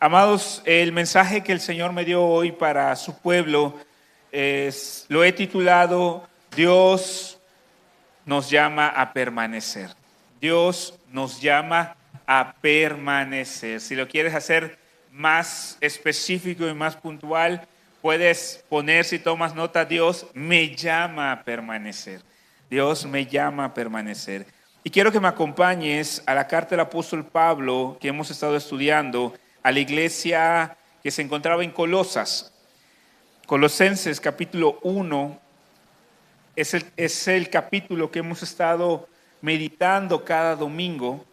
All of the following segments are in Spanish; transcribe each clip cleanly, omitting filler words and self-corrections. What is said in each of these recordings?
Amados, el mensaje que el Señor me dio hoy para su pueblo lo he titulado Dios nos llama a permanecer. Dios nos llama a permanecer. Si lo quieres hacer más específico y más puntual, puedes poner, si tomas nota, Dios me llama a permanecer. Dios me llama a permanecer. Y quiero que me acompañes a la carta del apóstol Pablo que hemos estado estudiando a la iglesia que se encontraba en Colosenses capítulo 1 es el capítulo que hemos estado meditando cada domingo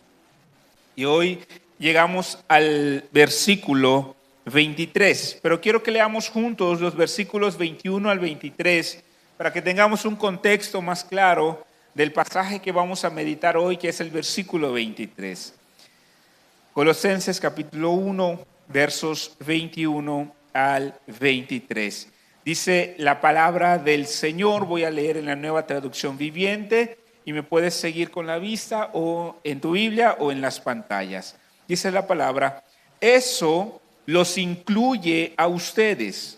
y hoy llegamos al versículo 23, pero quiero que leamos juntos los versículos 21 al 23 para que tengamos un contexto más claro del pasaje que vamos a meditar hoy, que es el versículo 23. Colosenses capítulo 1, versos 21 al 23. Dice la palabra del Señor, voy a leer en la Nueva Traducción Viviente y me puedes seguir con la vista o en tu Biblia o en las pantallas. Dice la palabra, eso los incluye a ustedes,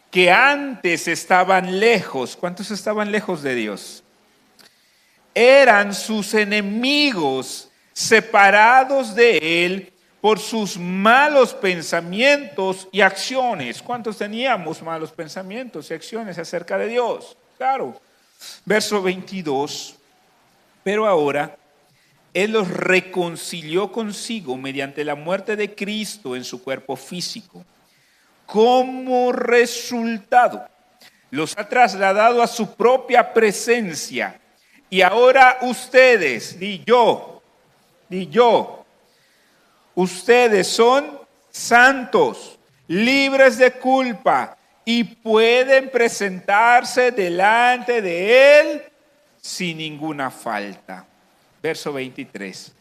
que antes estaban lejos. ¿Cuántos estaban lejos de Dios? Eran sus enemigos, separados de Él por sus malos pensamientos y acciones. ¿Cuántos teníamos malos pensamientos y acciones acerca de Dios? Claro. Verso 22. Pero ahora Él los reconcilió consigo mediante la muerte de Cristo en su cuerpo físico. Como resultado, los ha trasladado a su propia presencia. Y ahora ustedes, di yo, ustedes son santos, libres de culpa y pueden presentarse delante de Él sin ninguna falta. Verso 23.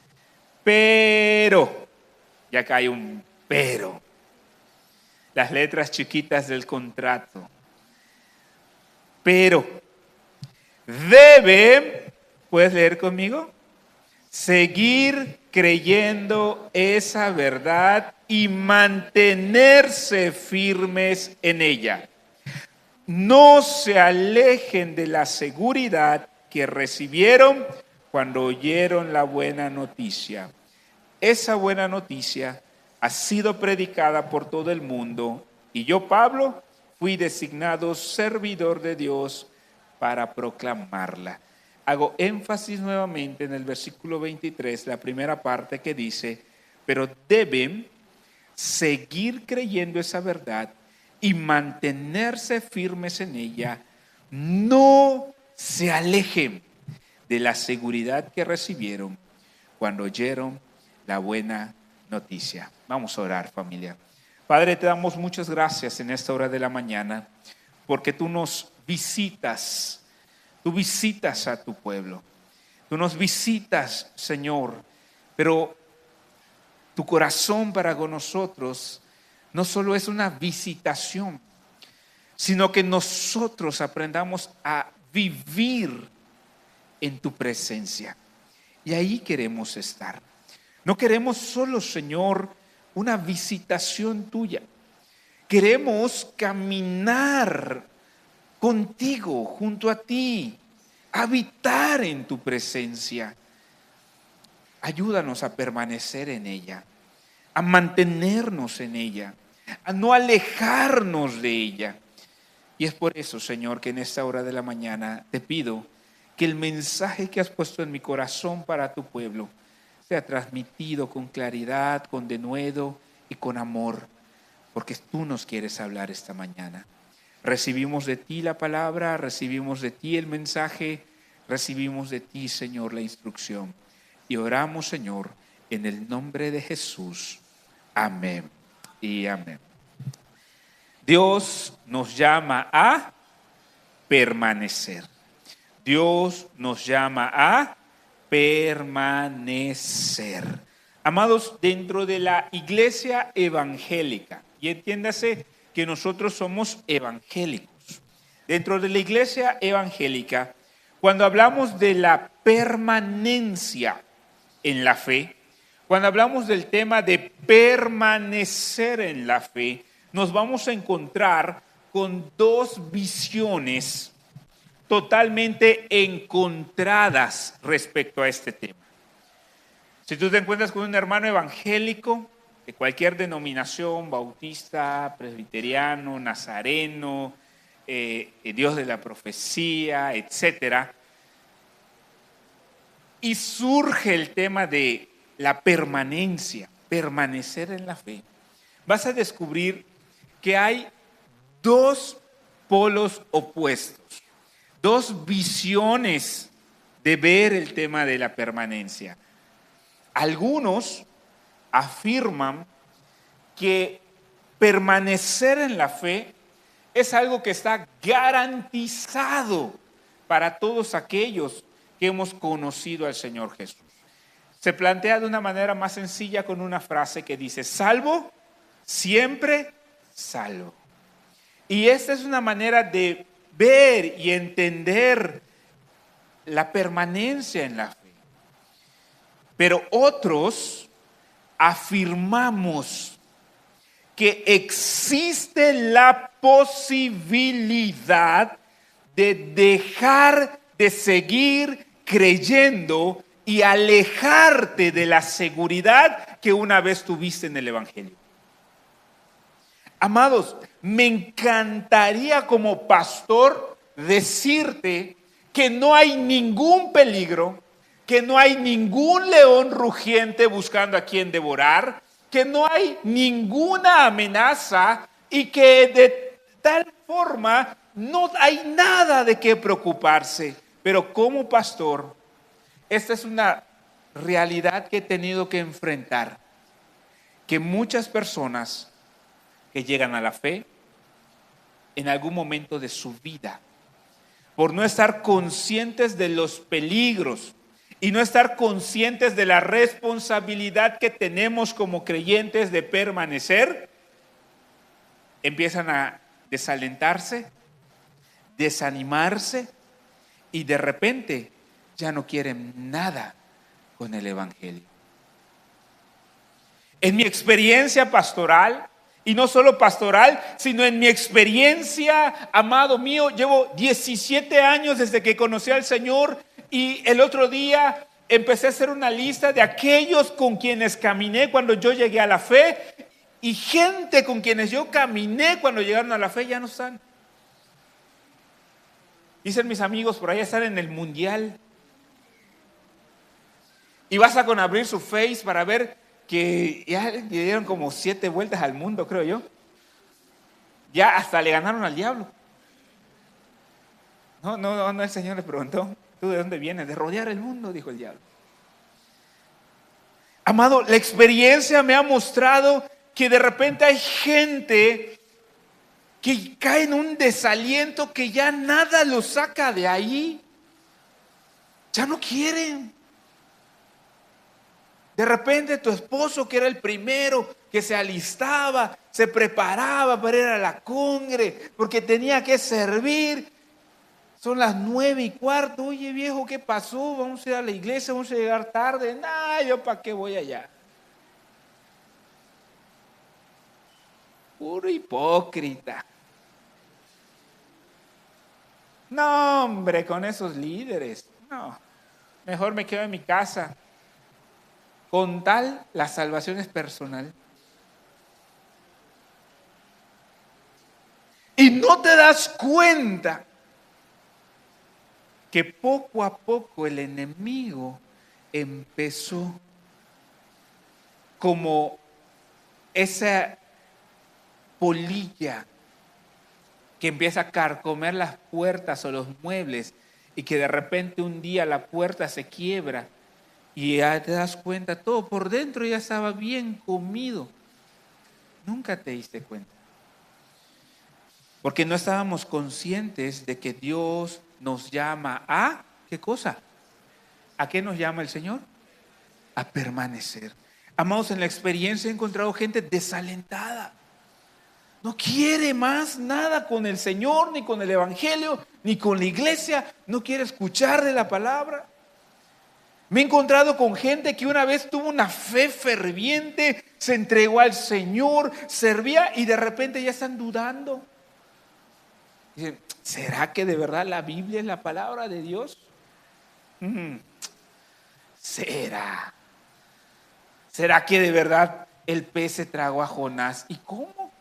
Pero, y acá hay un pero, las letras chiquitas del contrato. Pero deben, ¿puedes leer conmigo? Seguir creyendo esa verdad y mantenerse firmes en ella. No se alejen de la seguridad que recibieron cuando oyeron la buena noticia. Esa buena noticia ha sido predicada por todo el mundo y yo, Pablo, fui designado servidor de Dios para proclamarla. Hago énfasis nuevamente en el versículo 23, la primera parte que dice, pero deben seguir creyendo esa verdad y mantenerse firmes en ella. No se alejen de la seguridad que recibieron cuando oyeron la buena noticia. Vamos a orar, familia. Padre, te damos muchas gracias en esta hora de la mañana porque tú nos visitas. Tú visitas a tu pueblo, tú nos visitas, Señor, pero tu corazón para con nosotros no solo es una visitación, sino que nosotros aprendamos a vivir en tu presencia. Y ahí queremos estar. No queremos solo, Señor, una visitación tuya. Queremos caminar contigo, junto a ti, habitar en tu presencia. Ayúdanos a permanecer en ella, a mantenernos en ella, a no alejarnos de ella. Y es por eso, Señor, que en esta hora de la mañana te pido que el mensaje que has puesto en mi corazón para tu pueblo sea transmitido con claridad, con denuedo y con amor, porque tú nos quieres hablar esta mañana. Recibimos de ti la palabra, recibimos de ti el mensaje, recibimos de ti, Señor, la instrucción. Y oramos, Señor, en el nombre de Jesús. Amén y amén. Dios nos llama a permanecer. Dios nos llama a permanecer. Amados, dentro de la iglesia evangélica, y entiéndase que nosotros somos evangélicos. Dentro de la iglesia evangélica, cuando hablamos de la permanencia en la fe, Cuando hablamos del tema de permanecer en la fe, nos vamos a encontrar con dos visiones totalmente encontradas respecto a este tema. Si tú te encuentras con un hermano evangélico de cualquier denominación, bautista, presbiteriano, nazareno, Dios de la profecía, etcétera, y surge el tema de la permanencia, permanecer en la fe, vas a descubrir que hay dos polos opuestos, dos visiones de ver el tema de la permanencia. Algunos afirman que permanecer en la fe es algo que está garantizado para todos aquellos que hemos conocido al Señor Jesús. Se plantea de una manera más sencilla con una frase que dice: salvo, siempre salvo. Y esta es una manera de ver y entender la permanencia en la fe. Pero otros afirmamos que existe la posibilidad de dejar de seguir creyendo y alejarte de la seguridad que una vez tuviste en el Evangelio. Amados, me encantaría como pastor decirte que no hay ningún peligro, que no hay ningún león rugiente buscando a quien devorar, que no hay ninguna amenaza y que de tal forma no hay nada de qué preocuparse. Pero como pastor, esta es una realidad que he tenido que enfrentar, que muchas personas que llegan a la fe en algún momento de su vida, por no estar conscientes de los peligros y no estar conscientes de la responsabilidad que tenemos como creyentes de permanecer, empiezan a desalentarse, desanimarse y de repente ya no quieren nada con el Evangelio. En mi experiencia pastoral, y no solo pastoral, sino en mi experiencia, amado mío, llevo 17 años desde que conocí al Señor, y el otro día empecé a hacer una lista de aquellos con quienes caminé cuando yo llegué a la fe, y gente con quienes yo caminé cuando llegaron a la fe ya no están. Dicen mis amigos, por ahí están en el mundial. Y basta con abrir su Face para ver que ya le dieron como 7 vueltas al mundo, creo yo. Ya hasta le ganaron al diablo. No, el Señor le preguntó: ¿tú de dónde vienes? De rodear el mundo, dijo el diablo. Amado, la experiencia me ha mostrado que de repente hay gente que cae en un desaliento que ya nada los saca de ahí. Ya no quieren. De repente tu esposo, que era el primero que se alistaba, se preparaba para ir a la congre, porque tenía que servir. Son las 9:15. Oye, viejo, ¿qué pasó? Vamos a ir a la iglesia, vamos a llegar tarde. Nah, ¿yo para qué voy allá? Puro hipócrita. No, hombre, con esos líderes. No, mejor me quedo en mi casa. Con tal, la salvación es personal. Y no te das cuenta que poco a poco el enemigo empezó como esa polilla que empieza a carcomer las puertas o los muebles y que de repente un día la puerta se quiebra y ya te das cuenta, todo por dentro ya estaba bien comido. Nunca te diste cuenta. Porque no estábamos conscientes de que Dios nos llama a, ¿qué cosa? ¿A qué nos llama el Señor? A permanecer. Amados, en la experiencia he encontrado gente desalentada. No quiere más nada con el Señor, ni con el Evangelio, ni con la iglesia. No quiere escuchar de la palabra. Me he encontrado con gente que una vez tuvo una fe ferviente, se entregó al Señor, servía y de repente ya están dudando. Dicen, ¿será que de verdad la Biblia es la palabra de Dios? ¿Será? ¿Será que de verdad el pez se tragó a Jonás? ¿Y cómo?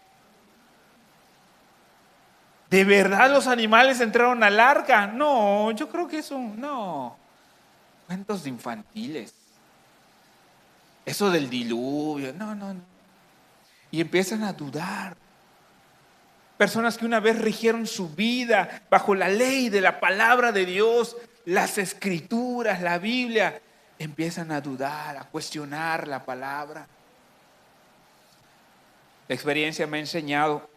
¿De verdad los animales entraron al arca? No, yo creo que eso, no. Cuentos infantiles. Eso del diluvio, no. Y empiezan a dudar. Personas que una vez rigieron su vida bajo la ley de la palabra de Dios, las escrituras, la Biblia, empiezan a dudar, a cuestionar la palabra. La experiencia me ha enseñado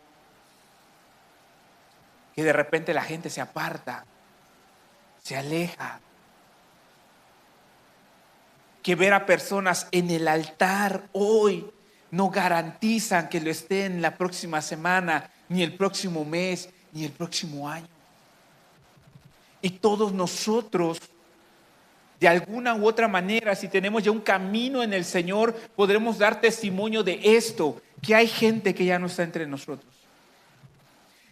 que de repente la gente se aparta, se aleja. Que ver a personas en el altar hoy no garantizan que lo estén la próxima semana, ni el próximo mes, ni el próximo año. Y todos nosotros, de alguna u otra manera, si tenemos ya un camino en el Señor, podremos dar testimonio de esto, que hay gente que ya no está entre nosotros.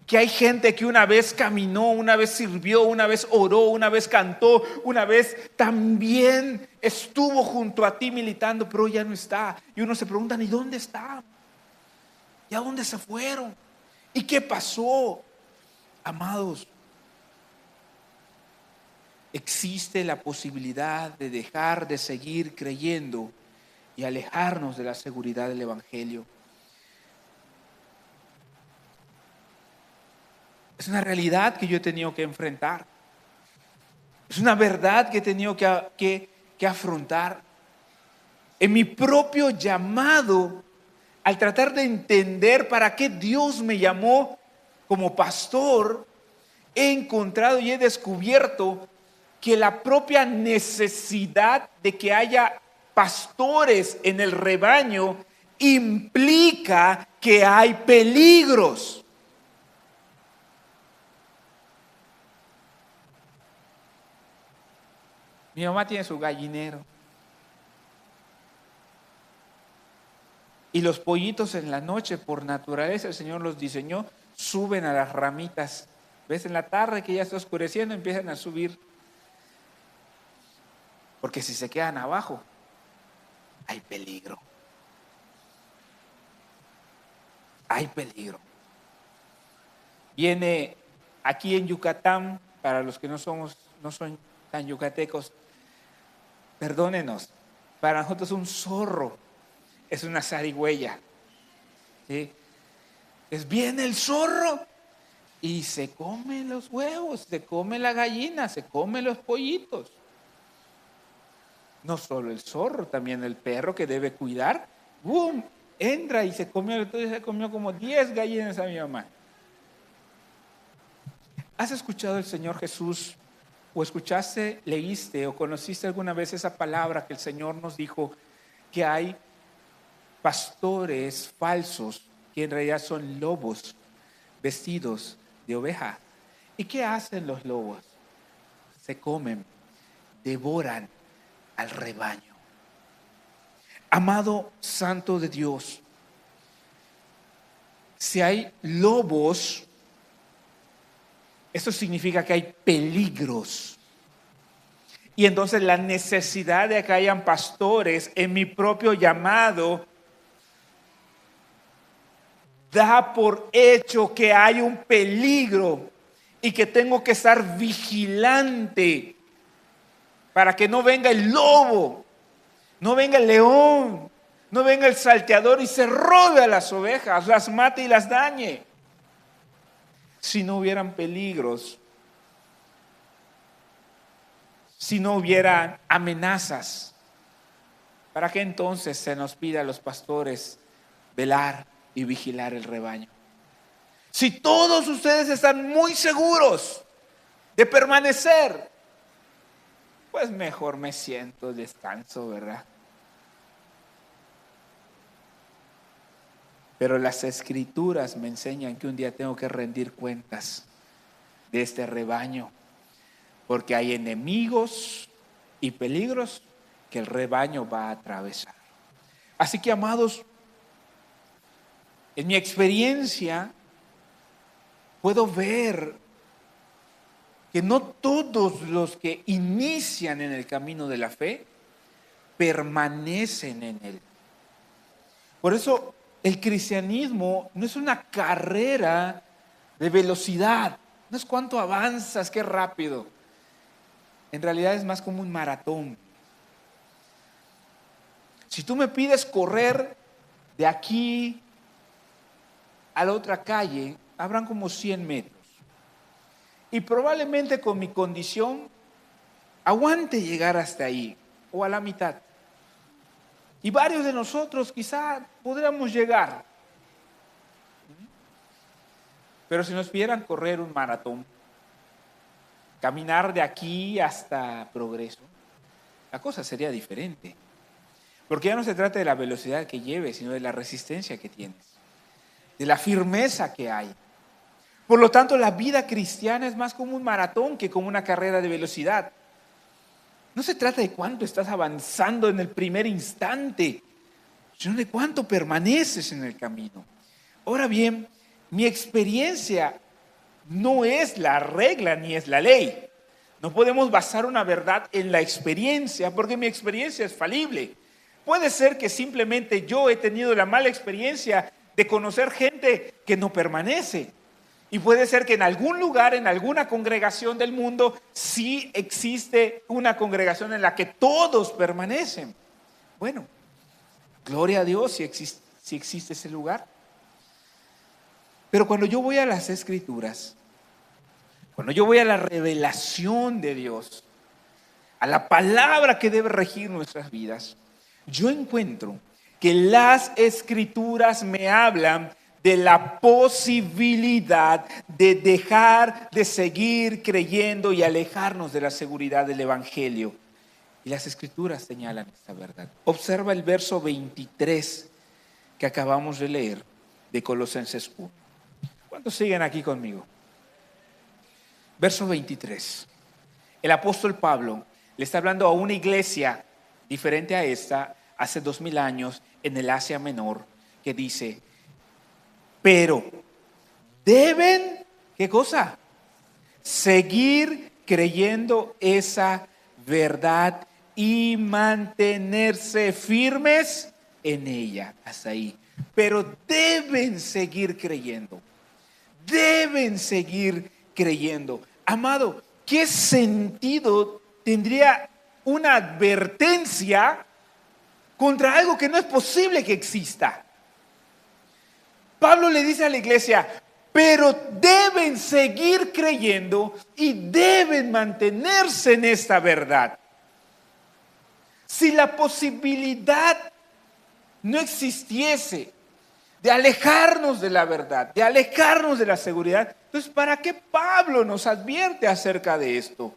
Que hay gente que una vez caminó, una vez sirvió, una vez oró, una vez cantó, una vez también estuvo junto a ti militando, pero ya no está. Y uno se pregunta, ¿y dónde está? ¿Y a dónde se fueron? ¿Y qué pasó? Amados, existe la posibilidad de dejar de seguir creyendo y alejarnos de la seguridad del Evangelio. Es una realidad que yo he tenido que enfrentar. Es una verdad que he tenido que afrontar. En mi propio llamado, al tratar de entender para qué Dios me llamó como pastor, he encontrado y he descubierto que la propia necesidad de que haya pastores en el rebaño implica que hay peligros. Mi mamá tiene su gallinero. Y los pollitos en la noche, por naturaleza, el Señor los diseñó, suben a las ramitas. ¿Ves? En la tarde que ya está oscureciendo, empiezan a subir. Porque si se quedan abajo, hay peligro. Hay peligro. Viene aquí en Yucatán, para los que no son tan yucatecos, perdónenos, para nosotros un zorro es una zarigüeya. ¿Sí? Viene el zorro y se come los huevos, se come la gallina, se come los pollitos. No solo el zorro, también el perro que debe cuidar. ¡Bum! Entra y se comió como 10 gallinas a mi mamá. ¿Has escuchado al Señor Jesús? ¿O escuchaste, leíste o conociste alguna vez esa palabra que el Señor nos dijo que hay pastores falsos que en realidad son lobos vestidos de oveja? ¿Y qué hacen los lobos? Se comen, devoran al rebaño. Amado santo de Dios, si hay lobos, eso significa que hay peligros. Y entonces la necesidad de que hayan pastores en mi propio llamado da por hecho que hay un peligro y que tengo que estar vigilante para que no venga el lobo, no venga el león, no venga el salteador y se robe a las ovejas, las mate y las dañe. Si no hubieran peligros, si no hubieran amenazas, ¿para qué entonces se nos pide a los pastores velar y vigilar el rebaño? Si todos ustedes están muy seguros de permanecer, pues mejor me siento, descanso, ¿verdad? Pero las escrituras me enseñan que un día tengo que rendir cuentas de este rebaño, porque hay enemigos y peligros que el rebaño va a atravesar. Así que, amados, en mi experiencia puedo ver que no todos los que inician en el camino de la fe permanecen en él. Por eso el cristianismo no es una carrera de velocidad, no es cuánto avanzas, qué rápido. En realidad es más como un maratón. Si tú me pides correr de aquí a la otra calle, habrán como 100 metros. Y probablemente con mi condición aguante llegar hasta ahí o a la mitad. Y varios de nosotros quizá podríamos llegar. Pero si nos pidieran correr un maratón, caminar de aquí hasta Progreso, la cosa sería diferente. Porque ya no se trata de la velocidad que lleves, sino de la resistencia que tienes, de la firmeza que hay. Por lo tanto, la vida cristiana es más como un maratón que como una carrera de velocidad. No se trata de cuánto estás avanzando en el primer instante, sino de cuánto permaneces en el camino. Ahora bien, mi experiencia no es la regla ni es la ley. No podemos basar una verdad en la experiencia, porque mi experiencia es falible. Puede ser que simplemente yo he tenido la mala experiencia de conocer gente que no permanece. Y puede ser que en algún lugar, en alguna congregación del mundo, sí existe una congregación en la que todos permanecen. Bueno, gloria a Dios si existe ese lugar. Pero cuando yo voy a las Escrituras, cuando yo voy a la revelación de Dios, a la palabra que debe regir nuestras vidas, yo encuentro que las Escrituras me hablan de la posibilidad de dejar de seguir creyendo y alejarnos de la seguridad del Evangelio. Y las Escrituras señalan esta verdad. Observa el verso 23 que acabamos de leer de Colosenses 1. ¿Cuántos siguen aquí conmigo? Verso 23. El apóstol Pablo le está hablando a una iglesia diferente a esta, hace 2000 años, en el Asia Menor, que dice: pero deben, ¿qué cosa? Seguir creyendo esa verdad y mantenerse firmes en ella. Hasta ahí. Pero deben seguir creyendo. Deben seguir creyendo. Amado, ¿qué sentido tendría una advertencia contra algo que no es posible que exista? Pablo le dice a la iglesia, pero deben seguir creyendo y deben mantenerse en esta verdad. Si la posibilidad no existiese de alejarnos de la verdad, de alejarnos de la seguridad, entonces ¿para qué Pablo nos advierte acerca de esto?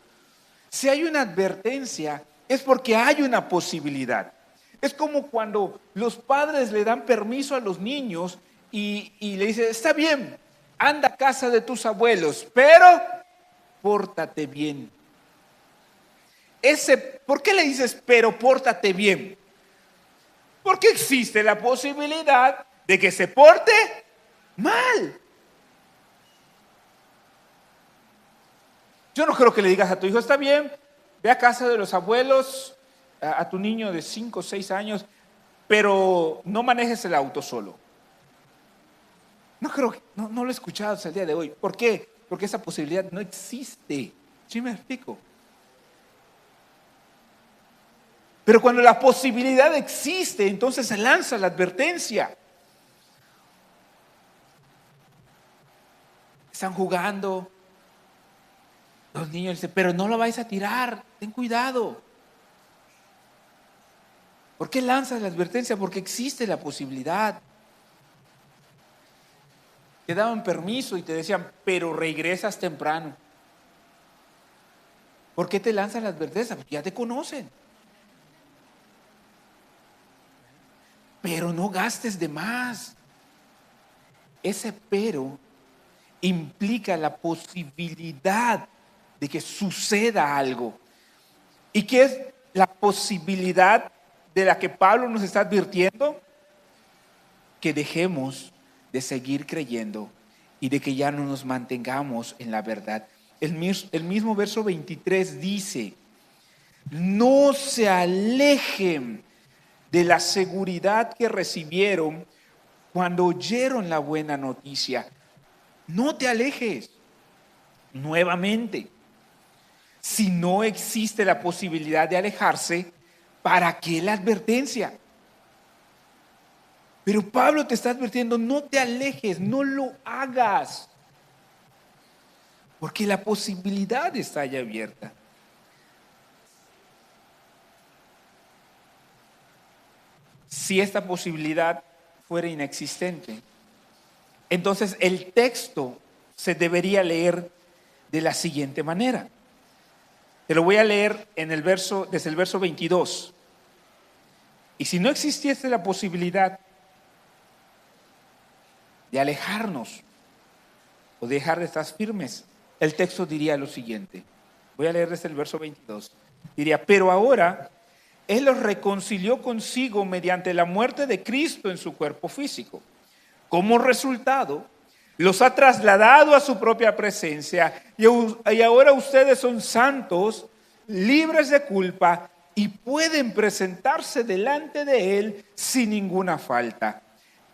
Si hay una advertencia, es porque hay una posibilidad. Es como cuando los padres le dan permiso a los niños y le dicen, está bien, anda a casa de tus abuelos, pero pórtate bien. ¿Por qué le dices, pero pórtate bien? Porque existe la posibilidad de que se porte mal. Yo no creo que le digas a tu hijo, está bien, ve a casa de los abuelos, a tu niño de 5 o 6 años, pero no manejes el auto solo. No creo, no lo he escuchado hasta el día de hoy. ¿Por qué? Porque esa posibilidad no existe. ¿Sí me explico? Pero cuando la posibilidad existe, entonces se lanza la advertencia. Están jugando. Los niños dicen, pero no lo vais a tirar, ten cuidado. ¿Por qué lanzas la advertencia? Porque existe la posibilidad. Te daban permiso y te decían, pero regresas temprano. ¿Por qué te lanzas la advertencia? Porque ya te conocen. Pero no gastes de más. Ese pero implica la posibilidad de que suceda algo. ¿Y qué es la posibilidad de la que Pablo nos está advirtiendo? Que dejemos de seguir creyendo y de que ya no nos mantengamos en la verdad. El mismo verso 23 dice: no se alejen de la seguridad que recibieron cuando oyeron la buena noticia. No te alejes. Nuevamente, si no existe la posibilidad de alejarse, ¿para qué la advertencia? Pero Pablo te está advirtiendo: no te alejes, no lo hagas, porque la posibilidad está ya abierta. Si esta posibilidad fuera inexistente, entonces el texto se debería leer de la siguiente manera. Te lo voy a leer desde el verso 22. Y si no existiese la posibilidad de alejarnos o dejar de estar firmes, el texto diría lo siguiente. Voy a leer desde el verso 22. Diría: pero ahora Él los reconcilió consigo mediante la muerte de Cristo en su cuerpo físico. Como resultado, los ha trasladado a su propia presencia y ahora ustedes son santos, libres de culpa y pueden presentarse delante de Él sin ninguna falta.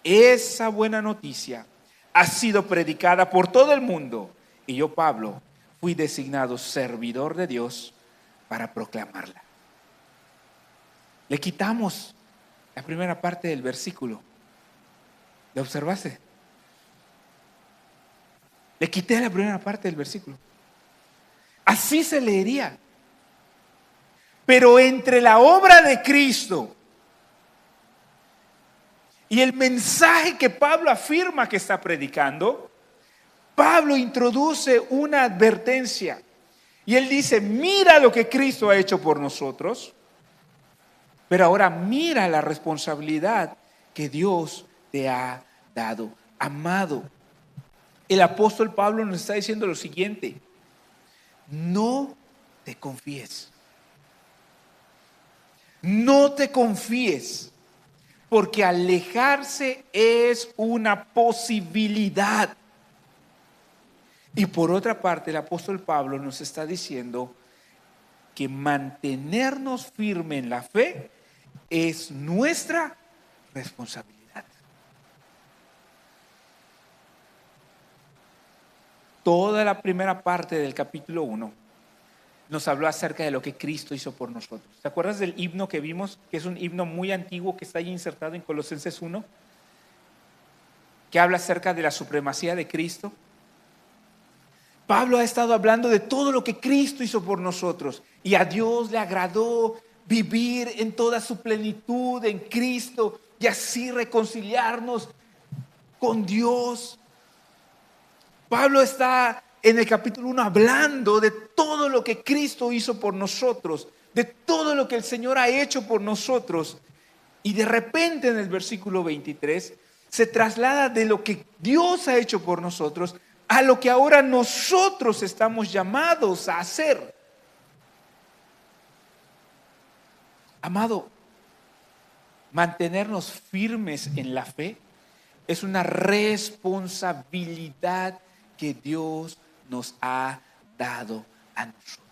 Esa buena noticia ha sido predicada por todo el mundo y yo, Pablo, fui designado servidor de Dios para proclamarla. Le quitamos la primera parte del versículo. ¿Lo observaste? Le quité la primera parte del versículo. Así se leería. Pero entre la obra de Cristo y el mensaje que Pablo afirma que está predicando, Pablo introduce una advertencia. Y él dice: mira lo que Cristo ha hecho por nosotros, pero ahora mira la responsabilidad que Dios te ha dado. Amado, el apóstol Pablo nos está diciendo lo siguiente: no te confíes. No te confíes, porque alejarse es una posibilidad. Y por otra parte, el apóstol Pablo nos está diciendo que mantenernos firmes en la fe es nuestra responsabilidad. Toda la primera parte del capítulo 1 nos habló acerca de lo que Cristo hizo por nosotros. ¿Te acuerdas del himno que vimos? Que es un himno muy antiguo que está ahí insertado en Colosenses 1, que habla acerca de la supremacía de Cristo. Pablo ha estado hablando de todo lo que Cristo hizo por nosotros, y a Dios le agradó vivir en toda su plenitud en Cristo y así reconciliarnos con Dios. Pablo está en el capítulo 1 hablando de todo lo que Cristo hizo por nosotros, de todo lo que el Señor ha hecho por nosotros. Y de repente en el versículo 23 se traslada de lo que Dios ha hecho por nosotros a lo que ahora nosotros estamos llamados a hacer. Amado, mantenernos firmes en la fe es una responsabilidad que Dios nos ha dado a nosotros.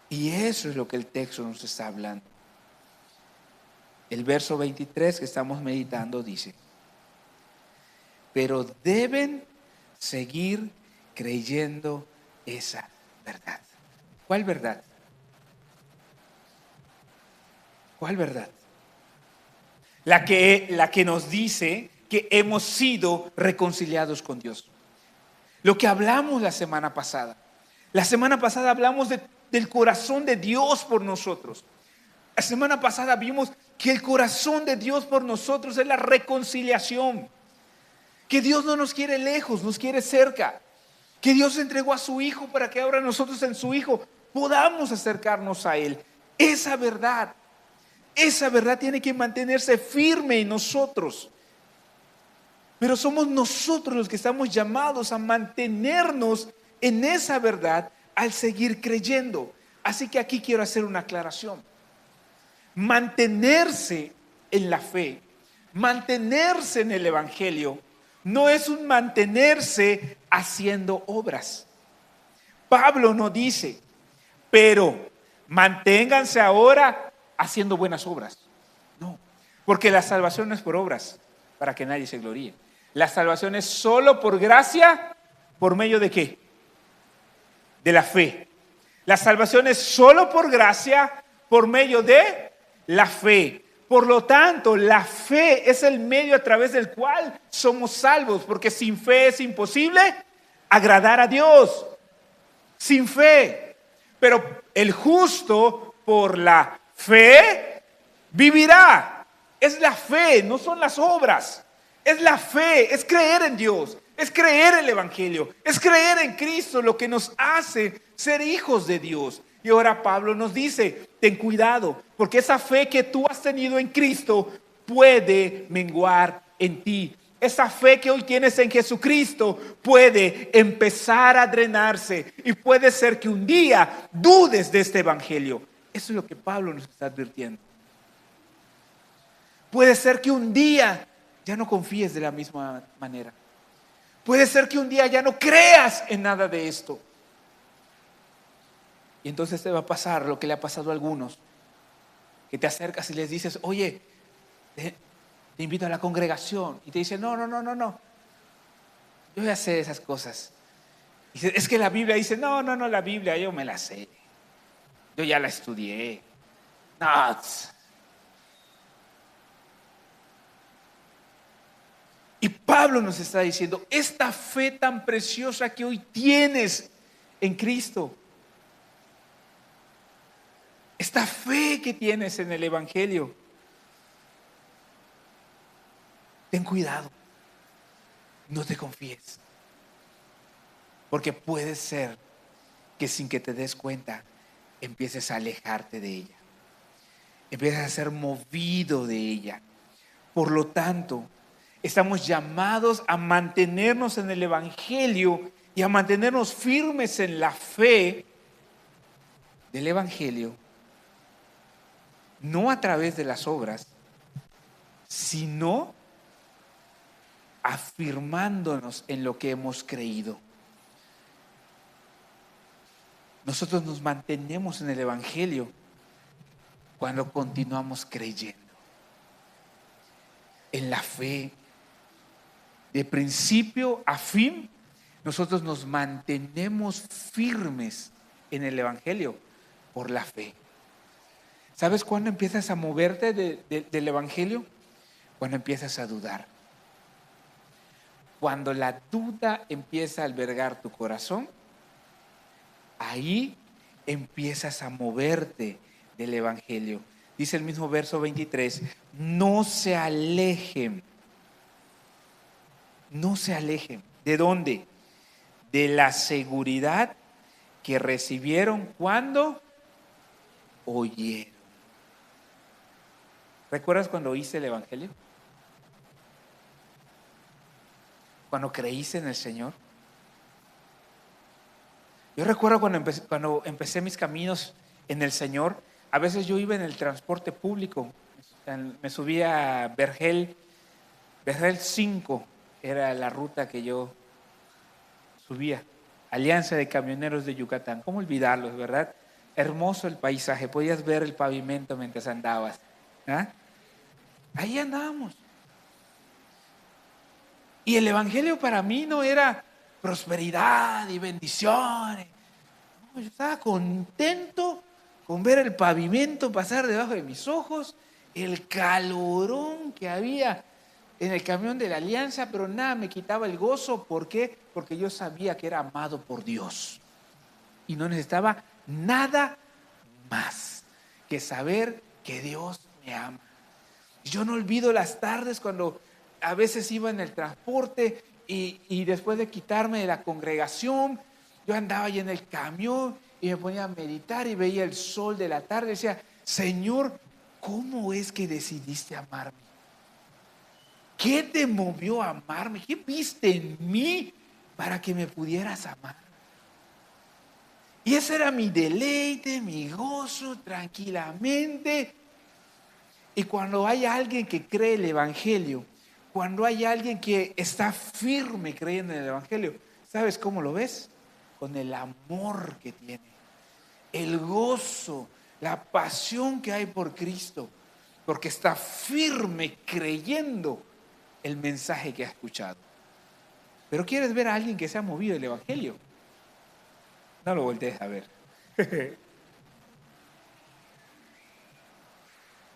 Y eso es lo que el texto nos está hablando. El verso 23 que estamos meditando dice: pero deben seguir creyendo esa verdad. ¿Cuál verdad? ¿Cuál verdad? La que nos dice que hemos sido reconciliados con Dios. Lo que hablamos la semana pasada. La semana pasada hablamos del corazón de Dios por nosotros. La semana pasada vimos que el corazón de Dios por nosotros es la reconciliación. Que Dios no nos quiere lejos, nos quiere cerca. Que Dios entregó a su Hijo para que ahora nosotros en su Hijo podamos acercarnos a Él. Esa verdad tiene que mantenerse firme en nosotros. Pero somos nosotros los que estamos llamados a mantenernos en esa verdad al seguir creyendo. Así que aquí quiero hacer una aclaración. Mantenerse en la fe, mantenerse en el Evangelio, no es un mantenerse haciendo obras. Pablo no dice, pero manténganse ahora haciendo buenas obras. No, porque la salvación no es por obras, para que nadie se gloríe. La salvación es solo por gracia, ¿por medio de qué? De la fe. La salvación es solo por gracia, por medio de la fe. Por lo tanto, la fe es el medio a través del cual somos salvos, porque sin fe es imposible agradar a Dios. Sin fe. Pero el justo por la fe vivirá. Es la fe, no son las obras. Es la fe, es creer en Dios, es creer en el Evangelio, es creer en Cristo, lo que nos hace ser hijos de Dios. Y ahora Pablo nos dice, ten cuidado, porque esa fe que tú has tenido en Cristo puede menguar en ti. Esa fe que hoy tienes en Jesucristo puede empezar a drenarse y puede ser que un día dudes de este Evangelio. Eso es lo que Pablo nos está advirtiendo. Puede ser que un día ya no confíes de la misma manera. Puede ser que un día ya no creas en nada de esto. Y entonces te va a pasar lo que le ha pasado a algunos, que te acercas y les dices, oye, te invito a la congregación. Y te dicen, no, yo ya sé esas cosas. Y dice, es que la Biblia dice, no, la Biblia yo me la sé. Yo ya la estudié. No. Y Pablo nos está diciendo, esta fe tan preciosa que hoy tienes en Cristo, esta fe que tienes en el Evangelio, ten cuidado, no te confíes, porque puede ser que sin que te des cuenta empieces a alejarte de ella, empieces a ser movido de ella. Por lo tanto, estamos llamados a mantenernos en el Evangelio y a mantenernos firmes en la fe del Evangelio, no a través de las obras, sino afirmándonos en lo que hemos creído. Nosotros nos mantenemos en el Evangelio cuando continuamos creyendo en la fe. De principio a fin, nosotros nos mantenemos firmes en el Evangelio por la fe. ¿Sabes cuándo empiezas a moverte del Evangelio? Cuando empiezas a dudar. Cuando la duda empieza a albergar tu corazón, ahí empiezas a moverte del Evangelio. Dice el mismo verso 23, no se alejen. No se alejen. ¿De dónde? De la seguridad que recibieron cuando oyeron. ¿Recuerdas cuando oíste el Evangelio? Cuando creíste en el Señor. Yo recuerdo cuando empecé mis caminos en el Señor, a veces yo iba en el transporte público, me subía a Vergel 5, era la ruta que yo subía, Alianza de Camioneros de Yucatán. ¿Cómo olvidarlos, verdad? Hermoso el paisaje, podías ver el pavimento mientras andabas. ¿Ah? Ahí andábamos. Y el Evangelio para mí no era prosperidad y bendiciones. No, yo estaba contento con ver el pavimento pasar debajo de mis ojos, el calorón que había en el camión de la Alianza, pero nada me quitaba el gozo. ¿Por qué? Porque yo sabía que era amado por Dios y no necesitaba nada más que saber que Dios me ama. Yo no olvido las tardes cuando a veces iba en el transporte y después de quitarme de la congregación, yo andaba ahí en el camión y me ponía a meditar y veía el sol de la tarde y decía, Señor, ¿cómo es que decidiste amarme? ¿Qué te movió a amarme? ¿Qué viste en mí para que me pudieras amar? Y ese era mi deleite, mi gozo, tranquilamente. Y cuando hay alguien que cree el Evangelio, cuando hay alguien que está firme creyendo en el Evangelio, ¿sabes cómo lo ves? Con el amor que tiene, el gozo, la pasión que hay por Cristo, porque está firme creyendo el mensaje que ha escuchado. Pero quieres ver a alguien que se ha movido del Evangelio, no lo voltees a ver.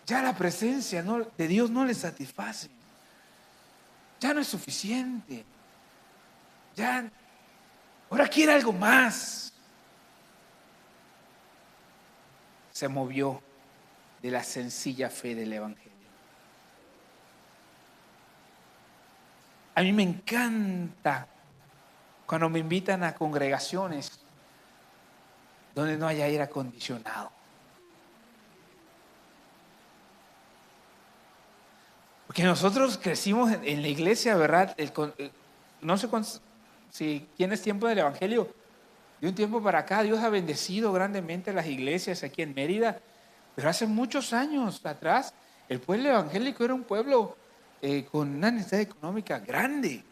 Ya la presencia de Dios no le satisface. Ya no es suficiente. Ya, ahora quiere algo más. Se movió de la sencilla fe del Evangelio. A mí me encanta cuando me invitan a congregaciones donde no haya aire acondicionado. Porque nosotros crecimos en la iglesia, ¿verdad? No sé si tienes tiempo del Evangelio. De un tiempo para acá, Dios ha bendecido grandemente las iglesias aquí en Mérida. Pero hace muchos años atrás, el pueblo evangélico era un pueblo con una necesidad económica grande.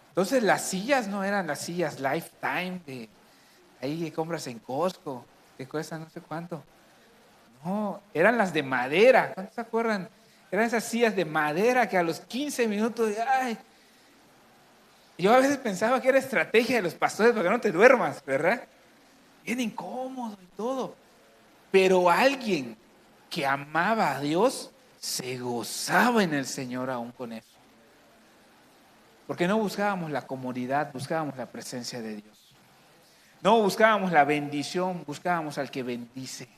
Entonces las sillas no eran las sillas Lifetime de ahí que compras en Costco, que cuestan no sé cuánto. No, eran las de madera. ¿Cuántos se acuerdan? Eran esas sillas de madera que a los 15 minutos, ay, yo a veces pensaba que era estrategia de los pastores para que no te duermas, ¿verdad? Bien incómodo y todo. Pero alguien que amaba a Dios se gozaba en el Señor aún con eso. Porque no buscábamos la comodidad, buscábamos la presencia de Dios. No buscábamos la bendición, buscábamos al que bendice.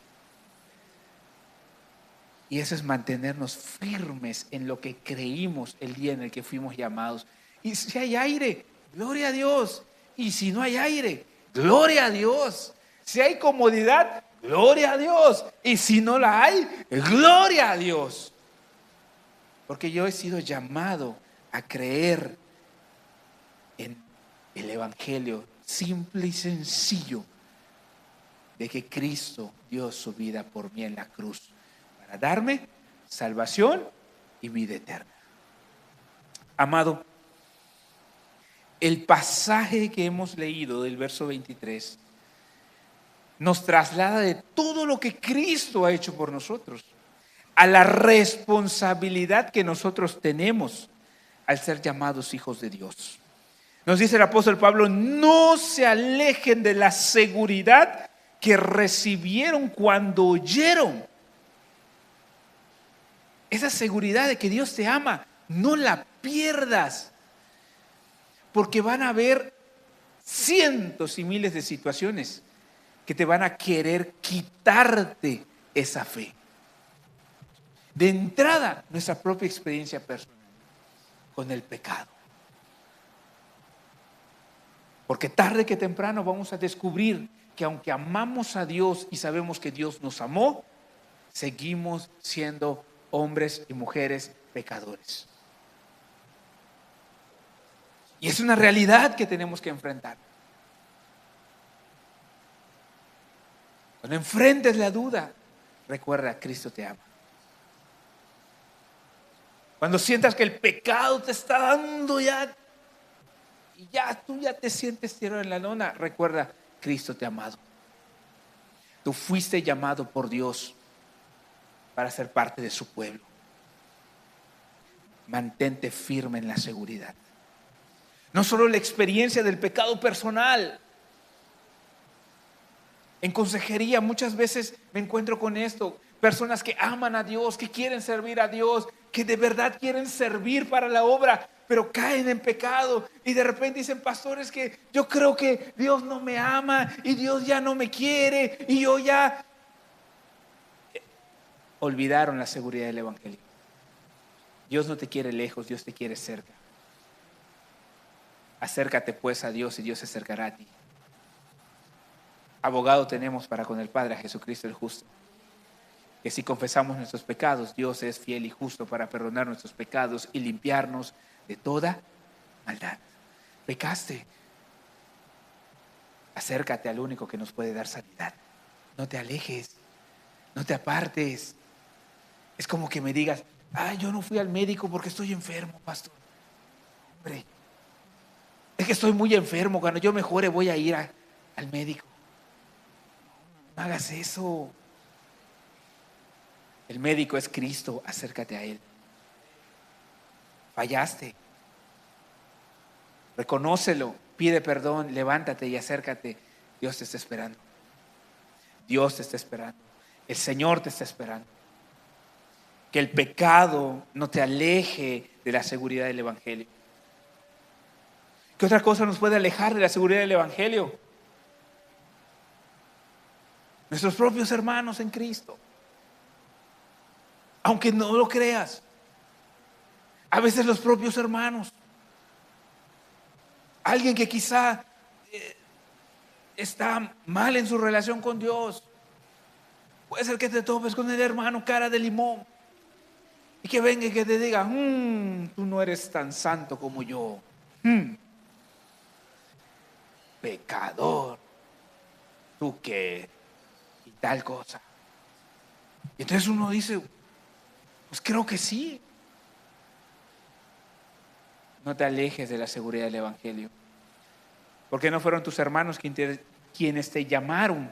Y eso es mantenernos firmes en lo que creímos el día en el que fuimos llamados. Y si hay aire, gloria a Dios. Y si no hay aire, gloria a Dios. Si hay comodidad, gloria a Dios. Y si no la hay, gloria a Dios. Porque yo he sido llamado a creer en el Evangelio simple y sencillo de que Cristo dio su vida por mí en la cruz para darme salvación y vida eterna. Amado, el pasaje que hemos leído del verso 23 nos traslada de todo lo que Cristo ha hecho por nosotros a la responsabilidad que nosotros tenemos al ser llamados hijos de Dios. Nos dice el apóstol Pablo: no se alejen de la seguridad que recibieron cuando oyeron. Esa seguridad de que Dios te ama, no la pierdas, porque van a haber cientos y miles de situaciones que te van a querer quitarte esa fe. De entrada, nuestra propia experiencia personal con el pecado. Porque tarde que temprano vamos a descubrir que aunque amamos a Dios y sabemos que Dios nos amó, seguimos siendo hombres y mujeres pecadores. Y es una realidad que tenemos que enfrentar. Cuando enfrentes la duda, recuerda, Cristo te ama. Cuando sientas que el pecado te está dando ya, y tú ya te sientes tirado en la lona, recuerda, Cristo te ha amado. Tú fuiste llamado por Dios para ser parte de su pueblo. Mantente firme en la seguridad. No solo la experiencia del pecado personal. En consejería muchas veces me encuentro con esto. Personas que aman a Dios, que quieren servir a Dios, que de verdad quieren servir para la obra, pero caen en pecado y de repente dicen: pastores, que yo creo que Dios no me ama y Dios ya no me quiere y yo ya... Olvidaron la seguridad del Evangelio. Dios no te quiere lejos, Dios te quiere cerca. Acércate pues a Dios y Dios se acercará a ti. Abogado tenemos para con el Padre, a Jesucristo el justo, que si confesamos nuestros pecados, Dios es fiel y justo para perdonar nuestros pecados y limpiarnos de toda maldad. Pecaste. Acércate al único que nos puede dar sanidad. No te alejes, no te apartes. Es como que me digas, yo no fui al médico porque estoy enfermo, pastor. Hombre, es que estoy muy enfermo, cuando yo mejore voy a ir al médico. No hagas eso. El médico es Cristo, acércate a Él. Fallaste. Reconócelo, pide perdón, levántate y acércate. Dios te está esperando. Dios te está esperando. El Señor te está esperando. Que el pecado no te aleje de la seguridad del Evangelio. ¿Qué otra cosa nos puede alejar de la seguridad del Evangelio? Nuestros propios hermanos en Cristo. Aunque no lo creas, a veces los propios hermanos, alguien que quizá está mal en su relación con Dios, puede ser que te topes con el hermano cara de limón y que venga y que te diga, tú no eres tan santo como yo, pecador, tú qué, y tal cosa. Y entonces uno dice, pues creo que sí. No te alejes de la seguridad del Evangelio. Porque no fueron tus hermanos quienes te llamaron.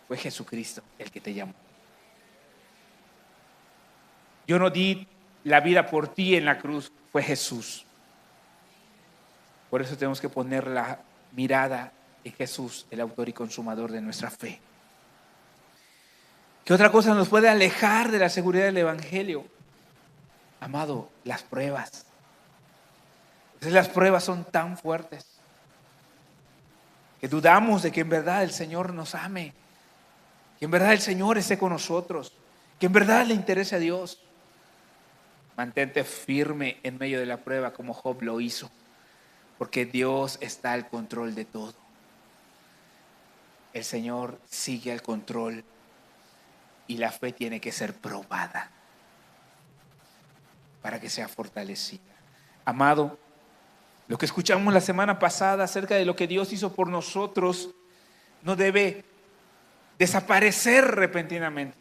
Fue Jesucristo el que te llamó. Yo no di la vida por ti en la cruz. Fue Jesús. Por eso tenemos que poner la mirada en Jesús, el autor y consumador de nuestra fe. ¿Qué otra cosa nos puede alejar de la seguridad del Evangelio? Amado, las pruebas. Las pruebas son tan fuertes que dudamos de que en verdad el Señor nos ame, que en verdad el Señor esté con nosotros, que en verdad le interese a Dios. Mantente firme en medio de la prueba como Job lo hizo, porque Dios está al control de todo. El Señor sigue al control y la fe tiene que ser probada para que sea fortalecida. Amado, lo que escuchamos la semana pasada acerca de lo que Dios hizo por nosotros no debe desaparecer repentinamente.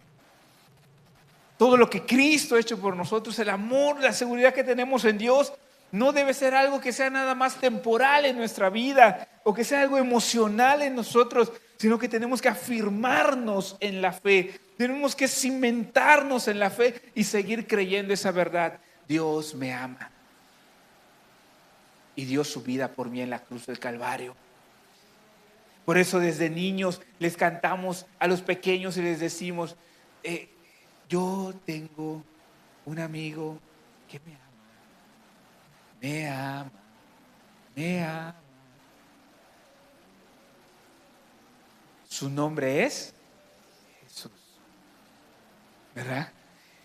Todo lo que Cristo ha hecho por nosotros, el amor, la seguridad que tenemos en Dios, no debe ser algo que sea nada más temporal en nuestra vida o que sea algo emocional en nosotros, sino que tenemos que afirmarnos en la fe, tenemos que cimentarnos en la fe y seguir creyendo esa verdad. Dios me ama y dio su vida por mí en la cruz del Calvario. Por eso desde niños les cantamos a los pequeños y les decimos, yo tengo un amigo que me ama, me ama, me ama. Su nombre es Jesús, ¿verdad?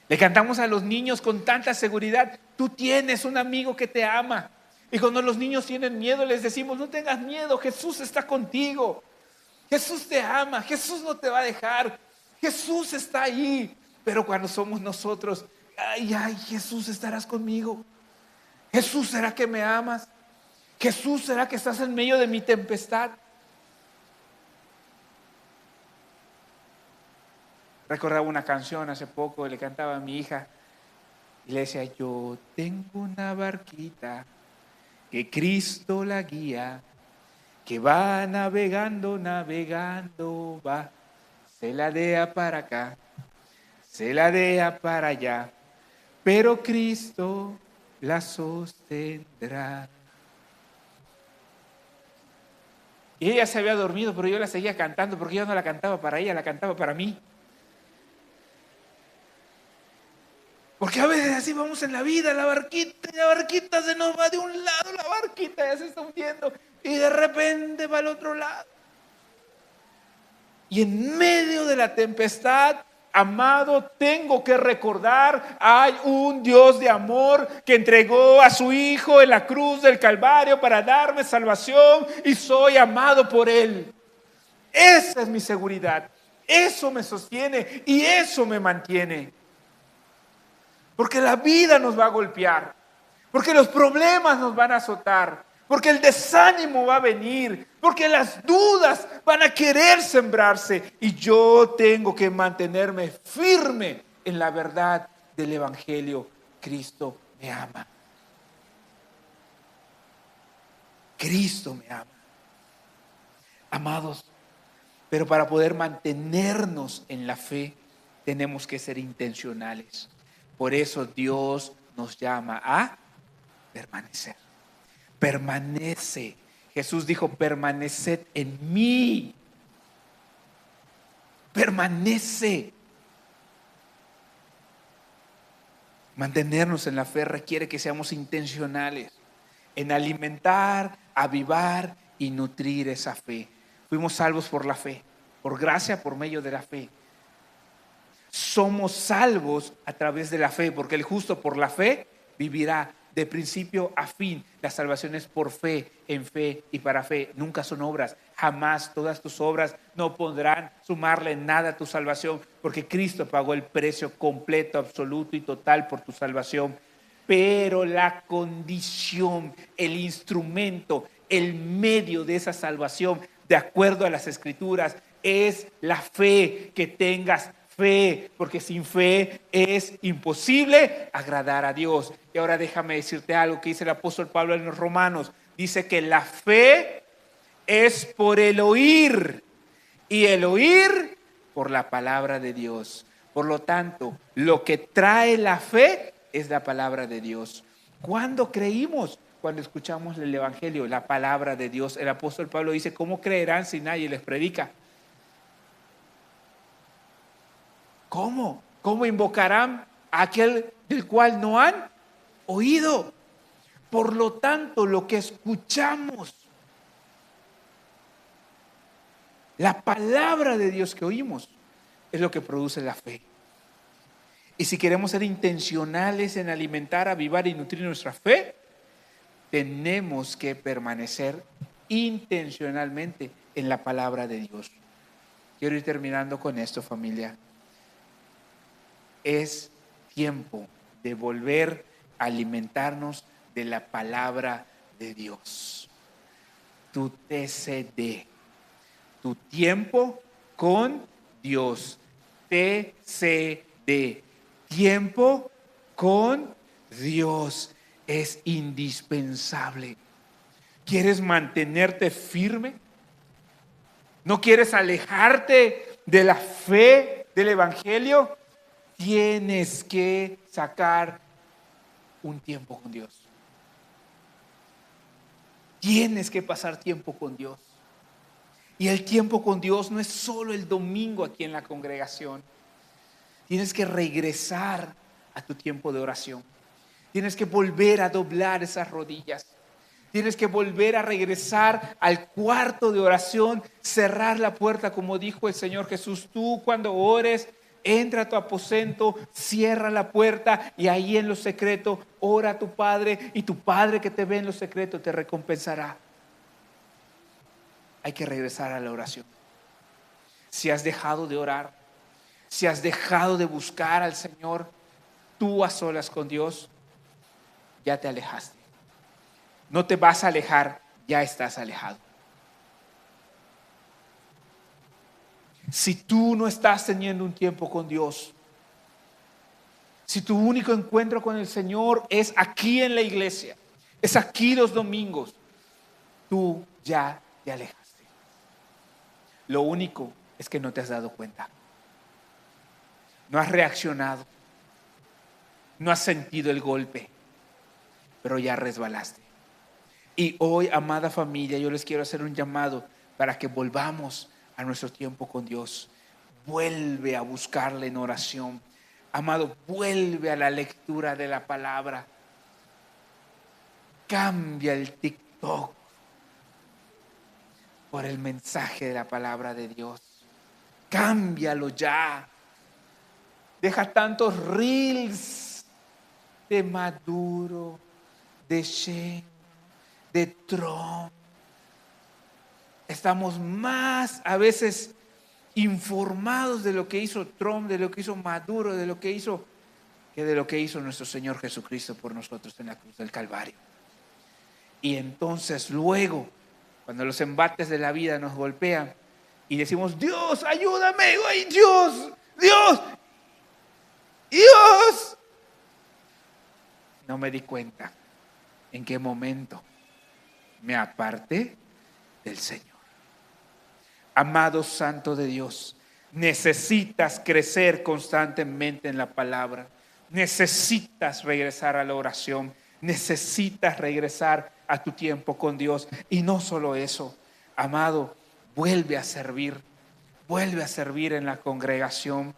Le cantamos a los niños con tanta seguridad, tú tienes un amigo que te ama. Y cuando los niños tienen miedo, les decimos, no tengas miedo, Jesús está contigo. Jesús te ama, Jesús no te va a dejar, Jesús está ahí. Pero cuando somos nosotros, ay, Jesús, estarás conmigo. Jesús, ¿será que me amas? Jesús, ¿será que estás en medio de mi tempestad? Recordaba una canción hace poco, le cantaba a mi hija y le decía, yo tengo una barquita que Cristo la guía, que va navegando, navegando, va, se ladea para acá, se ladea para allá, pero Cristo la sostendrá. Y ella se había dormido, pero yo la seguía cantando, porque yo no la cantaba para ella, la cantaba para mí. Porque a veces así vamos en la vida, la barquita se nos va de un lado, la barquita ya se está hundiendo y de repente va al otro lado. Y en medio de la tempestad, amado, tengo que recordar, hay un Dios de amor que entregó a su Hijo en la cruz del Calvario para darme salvación y soy amado por Él. Esa es mi seguridad, eso me sostiene y eso me mantiene. Porque la vida nos va a golpear, porque los problemas nos van a azotar, porque el desánimo va a venir, porque las dudas van a querer sembrarse y yo tengo que mantenerme firme en la verdad del Evangelio. Cristo me ama. Cristo me ama. Amados, pero para poder mantenernos en la fe, tenemos que ser intencionales. Por eso Dios nos llama a permanecer. Permanece. Jesús dijo, permaneced en mí. Permanece. Mantenernos en la fe requiere que seamos intencionales en alimentar, avivar y nutrir esa fe. Fuimos salvos por la fe, por gracia, por medio de la fe. Somos salvos a través de la fe, porque el justo por la fe vivirá de principio a fin. La salvación es por fe, en fe y para fe. Nunca son obras. Jamás todas tus obras no podrán sumarle nada a tu salvación, porque Cristo pagó el precio completo, absoluto y total por tu salvación. Pero la condición, el instrumento, el medio de esa salvación, de acuerdo a las Escrituras, es la fe. Que tengas fe, porque sin fe es imposible agradar a Dios. Y ahora déjame decirte algo que dice el apóstol Pablo en los Romanos. Dice que la fe es por el oír, y el oír por la palabra de Dios. Por lo tanto, lo que trae la fe es la palabra de Dios. ¿Cuándo creímos? Cuando escuchamos el Evangelio, la palabra de Dios. El apóstol Pablo dice, ¿cómo creerán si nadie les predica? ¿Cómo? ¿Cómo invocarán a aquel del cual no han oído? Por lo tanto, lo que escuchamos, la palabra de Dios que oímos, es lo que produce la fe. Y si queremos ser intencionales en alimentar, avivar y nutrir nuestra fe, tenemos que permanecer intencionalmente en la palabra de Dios. Quiero ir terminando con esto, familia. Es tiempo de volver a alimentarnos de la palabra de Dios. Tu TCD, tu tiempo con Dios. TCD, tiempo con Dios es indispensable. ¿Quieres mantenerte firme? ¿No quieres alejarte de la fe del Evangelio? Tienes que sacar un tiempo con Dios. Tienes que pasar tiempo con Dios. Y el tiempo con Dios no es solo el domingo aquí en la congregación. Tienes que regresar a tu tiempo de oración. Tienes que volver a doblar esas rodillas. Tienes que volver a regresar al cuarto de oración, cerrar la puerta, como dijo el Señor Jesús. Tú cuando ores, entra a tu aposento, cierra la puerta y ahí en lo secreto ora a tu Padre, y tu Padre que te ve en lo secreto te recompensará. Hay que regresar a la oración. Si has dejado de orar, si has dejado de buscar al Señor, tú a solas con Dios, ya te alejaste. No te vas a alejar, ya estás alejado. Si tú no estás teniendo un tiempo con Dios, si tu único encuentro con el Señor es aquí en la iglesia, es aquí los domingos, tú ya te alejaste. Lo único es que no te has dado cuenta. No has reaccionado. No has sentido el golpe, pero ya resbalaste. Y hoy, amada familia, yo les quiero hacer un llamado para que volvamos a nuestro tiempo con Dios. Vuelve a buscarle en oración. Amado, vuelve a la lectura de la palabra. Cambia el TikTok por el mensaje de la palabra de Dios. Cámbialo ya. Deja tantos reels de Maduro, de Sheinbaum, de Trump. Estamos más a veces informados de lo que hizo Trump, de lo que hizo Maduro, de lo que hizo, que de lo que hizo nuestro Señor Jesucristo por nosotros en la cruz del Calvario. Y entonces luego, cuando los embates de la vida nos golpean y decimos, Dios, ayúdame, ¡ay, Dios, Dios, Dios! No me di cuenta en qué momento me aparté del Señor. Amado Santo de Dios, necesitas crecer constantemente en la palabra. Necesitas regresar a la oración. Necesitas regresar a tu tiempo con Dios. Y no solo eso, amado, vuelve a servir. Vuelve a servir en la congregación.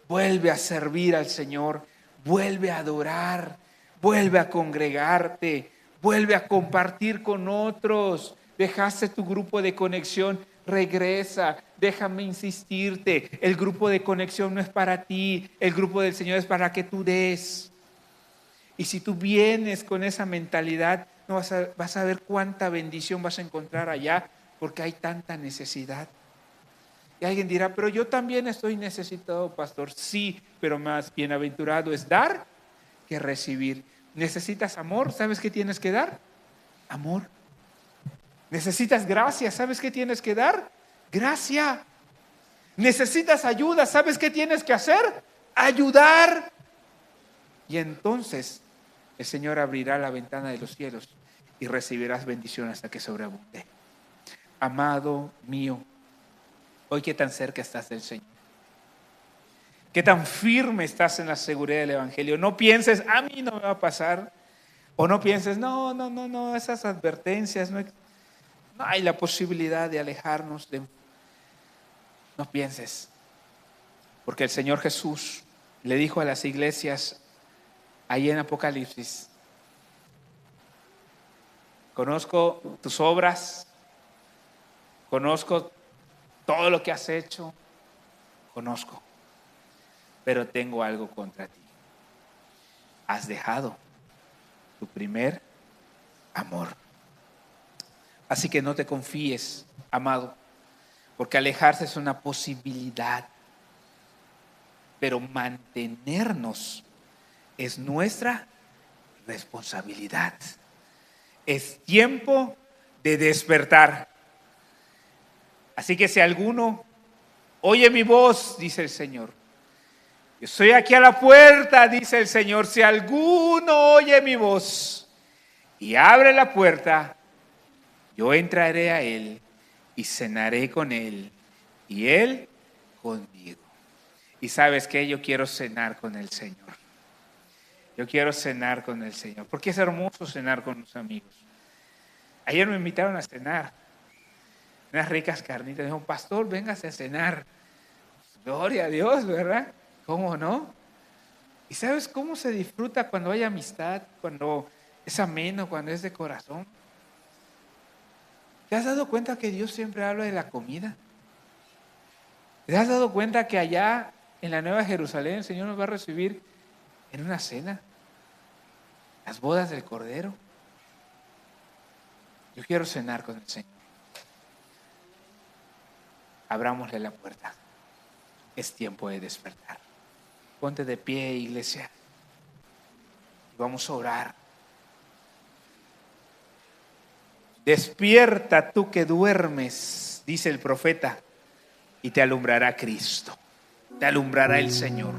Vuelve a servir al Señor. Vuelve a adorar. Vuelve a congregarte. Vuelve a compartir con otros. Dejaste tu grupo de conexión. Regresa, déjame insistirte, el grupo de conexión no es para ti, el grupo del Señor es para que tú des. Y si tú vienes con esa mentalidad, no vas a ver cuánta bendición vas a encontrar allá, porque hay tanta necesidad. Y alguien dirá, pero yo también estoy necesitado, pastor. Sí, pero más bienaventurado es dar que recibir. ¿Necesitas amor? ¿Sabes qué tienes que dar? Amor. Necesitas gracia, ¿sabes qué tienes que dar? Gracia. Necesitas ayuda, ¿sabes qué tienes que hacer? Ayudar. Y entonces el Señor abrirá la ventana de los cielos y recibirás bendición hasta que sobreabunde. Amado mío, hoy qué tan cerca estás del Señor. Qué tan firme estás en la seguridad del Evangelio. No pienses, a mí no me va a pasar. O no pienses, no, esas advertencias no hay la posibilidad de alejarnos de... No pienses, porque el Señor Jesús le dijo a las iglesias ahí en Apocalipsis, conozco tus obras, conozco todo lo que has hecho, conozco, pero tengo algo contra ti. Has dejado tu primer amor. Así que no te confíes, amado, porque alejarse es una posibilidad, pero mantenernos es nuestra responsabilidad. Es tiempo de despertar. Así que si alguno oye mi voz, dice el Señor, yo estoy aquí a la puerta, dice el Señor, si alguno oye mi voz y abre la puerta, yo entraré a él y cenaré con él y él conmigo. Y ¿sabes qué? Yo quiero cenar con el Señor. Yo quiero cenar con el Señor, porque es hermoso cenar con los amigos. Ayer me invitaron a cenar, unas ricas carnitas. Dijo, pastor, véngase a cenar. Gloria a Dios, ¿verdad? ¿Cómo no? ¿Y sabes cómo se disfruta cuando hay amistad, cuando es ameno, cuando es de corazón? ¿Te has dado cuenta que Dios siempre habla de la comida? ¿Te has dado cuenta que allá en la Nueva Jerusalén el Señor nos va a recibir en una cena? Las bodas del Cordero. Yo quiero cenar con el Señor. Abrámosle la puerta. Es tiempo de despertar. Ponte de pie, iglesia. Y vamos a orar. Despierta tú que duermes, dice el profeta, y te alumbrará Cristo. Te alumbrará el Señor.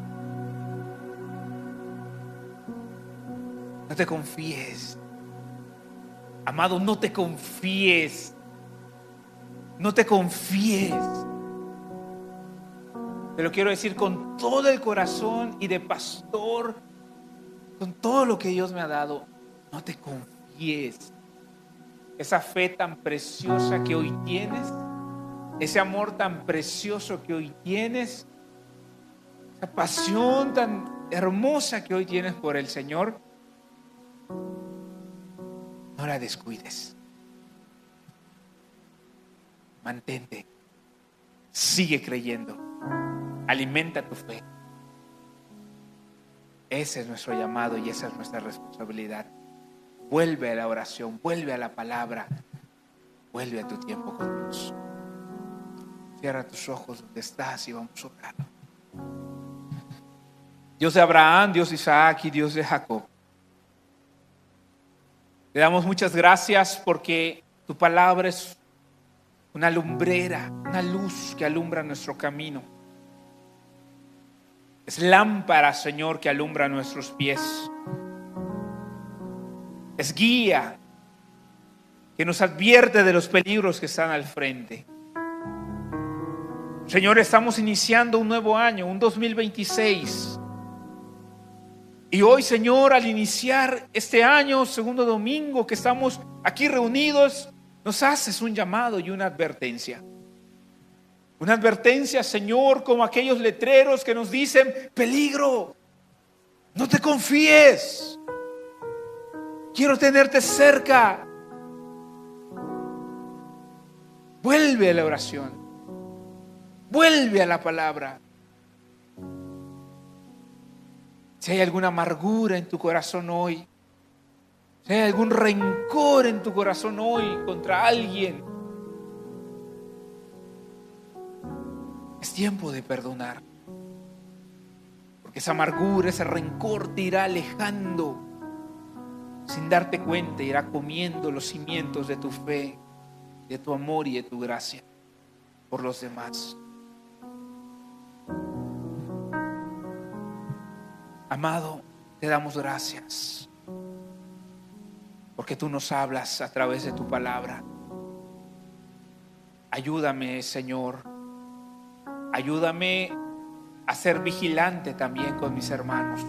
No te confíes. Amado, no te confíes. No te confíes. Te lo quiero decir con todo el corazón y de pastor, con todo lo que Dios me ha dado. No te confíes. Esa fe tan preciosa que hoy tienes, ese amor tan precioso que hoy tienes, esa pasión tan hermosa que hoy tienes por el Señor, no la descuides. Mantente, sigue creyendo, alimenta tu fe. Ese es nuestro llamado y esa es nuestra responsabilidad. Vuelve a la oración, vuelve a la palabra, vuelve a tu tiempo con Dios. Cierra tus ojos donde estás y vamos a orar. Dios de Abraham, Dios de Isaac y Dios de Jacob, Te damos muchas gracias porque tu palabra es una lumbrera, una luz que alumbra nuestro camino. Es lámpara, Señor, que alumbra nuestros pies. Es guía que nos advierte de los peligros que están al frente. Señor, estamos iniciando un nuevo año, un 2026. Y hoy, Señor, al iniciar este año, segundo domingo que estamos aquí reunidos, nos haces un llamado y una advertencia. Una advertencia, Señor, como aquellos letreros que nos dicen: peligro, no te confíes, quiero tenerte cerca. Vuelve a la oración, vuelve a la palabra. Si hay alguna amargura en tu corazón hoy, si hay algún rencor en tu corazón hoy contra alguien, es tiempo de perdonar. Porque esa amargura, ese rencor te irá alejando. Sin darte cuenta, irá comiendo los cimientos de tu fe, de tu amor y de tu gracia por los demás. Amado, te damos gracias porque tú nos hablas a través de tu palabra. Ayúdame, Señor. Ayúdame a ser vigilante también con mis hermanos.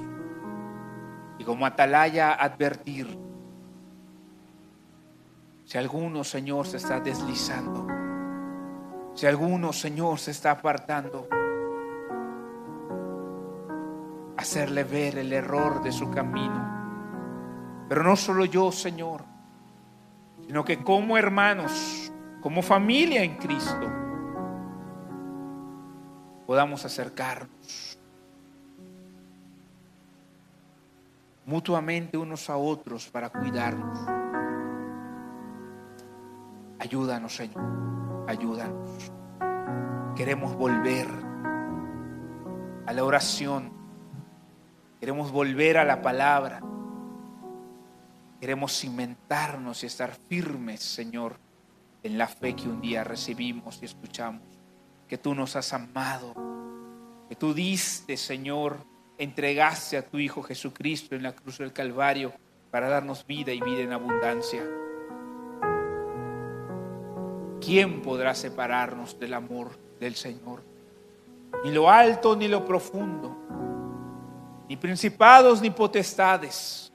Y como atalaya advertir si alguno, Señor, se está deslizando. Si alguno, Señor, se está apartando. Hacerle ver el error de su camino. Pero no solo yo, Señor, sino que como hermanos, como familia en Cristo, podamos acercarnos mutuamente unos a otros para cuidarnos. Ayúdanos, Señor, ayúdanos. Queremos volver a la oración. Queremos volver a la palabra. Queremos cimentarnos y estar firmes, Señor, en la fe que un día recibimos y escuchamos. Que tú nos has amado. Que tú diste, Señor, entregaste a tu Hijo Jesucristo en la cruz del Calvario para darnos vida y vida en abundancia. ¿Quién podrá separarnos del amor del Señor? Ni lo alto ni lo profundo, ni principados ni potestades.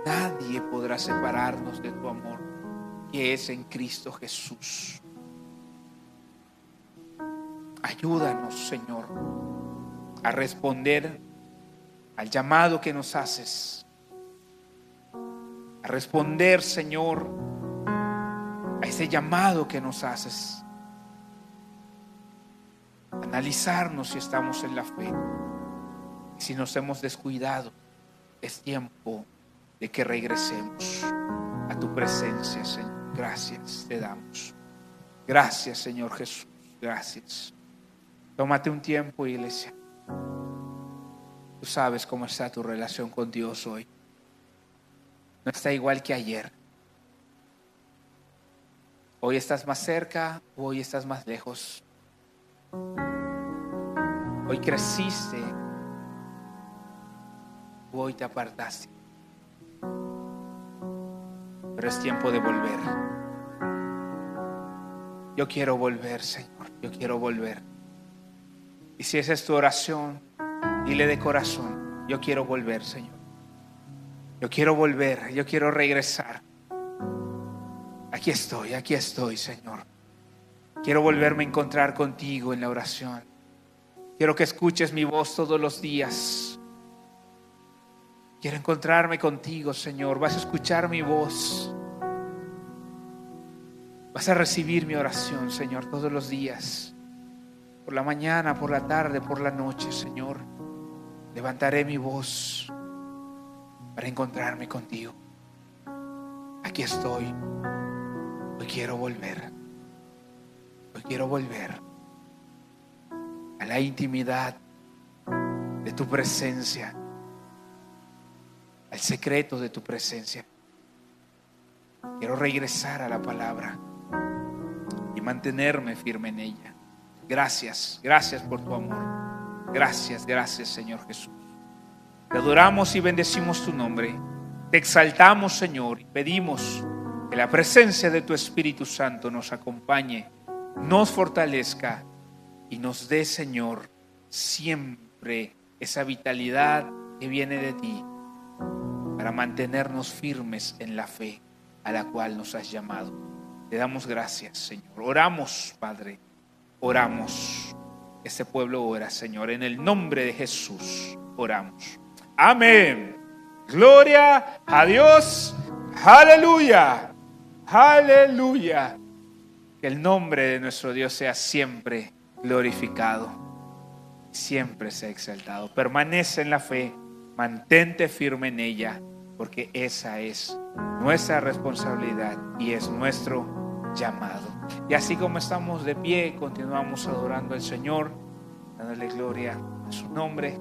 Nadie podrá separarnos de tu amor, que es en Cristo Jesús. Ayúdanos, Señor, a responder al llamado que nos haces. A responder, Señor, a ese llamado que nos haces. Analizarnos si estamos en la fe. Y si nos hemos descuidado, es tiempo de que regresemos a tu presencia, Señor. Gracias te damos. Gracias, Señor Jesús. Gracias. Tómate un tiempo, iglesia. Tú sabes cómo está tu relación con Dios hoy. No está igual que ayer. Hoy estás más cerca, hoy estás más lejos. Hoy creciste, hoy te apartaste. Pero es tiempo de volver. Yo quiero volver, Señor, yo quiero volver. Y si esa es tu oración, dile de corazón: yo quiero volver, Señor. Yo quiero volver, yo quiero regresar. Aquí estoy, Señor. Quiero volverme a encontrar contigo en la oración. Quiero que escuches mi voz todos los días. Quiero encontrarme contigo, Señor. Vas a escuchar mi voz. Vas a recibir mi oración, Señor, todos los días. Por la mañana, por la tarde, por la noche, Señor. Levantaré mi voz para encontrarme contigo. Aquí estoy. Hoy quiero volver. Hoy quiero volver a la intimidad de tu presencia. al secreto de tu presencia. Quiero regresar a la palabra y mantenerme firme en ella. Gracias, gracias por tu amor. Gracias, gracias, Señor Jesús. Te adoramos y bendecimos tu nombre. Te exaltamos, Señor, y pedimos que la presencia de tu Espíritu Santo nos acompañe, nos fortalezca y nos dé, Señor, siempre esa vitalidad que viene de ti para mantenernos firmes en la fe a la cual nos has llamado. Te damos gracias, Señor. Oramos, Padre, oramos. Este pueblo ora, Señor, en el nombre de Jesús oramos. Amén. Gloria a Dios. Aleluya. Aleluya. Que el nombre de nuestro Dios sea siempre glorificado, siempre sea exaltado. Permanece en la fe, mantente firme en ella, porque esa es nuestra responsabilidad y es nuestro llamado. Y así como estamos de pie, continuamos adorando al Señor, dándole gloria a su nombre.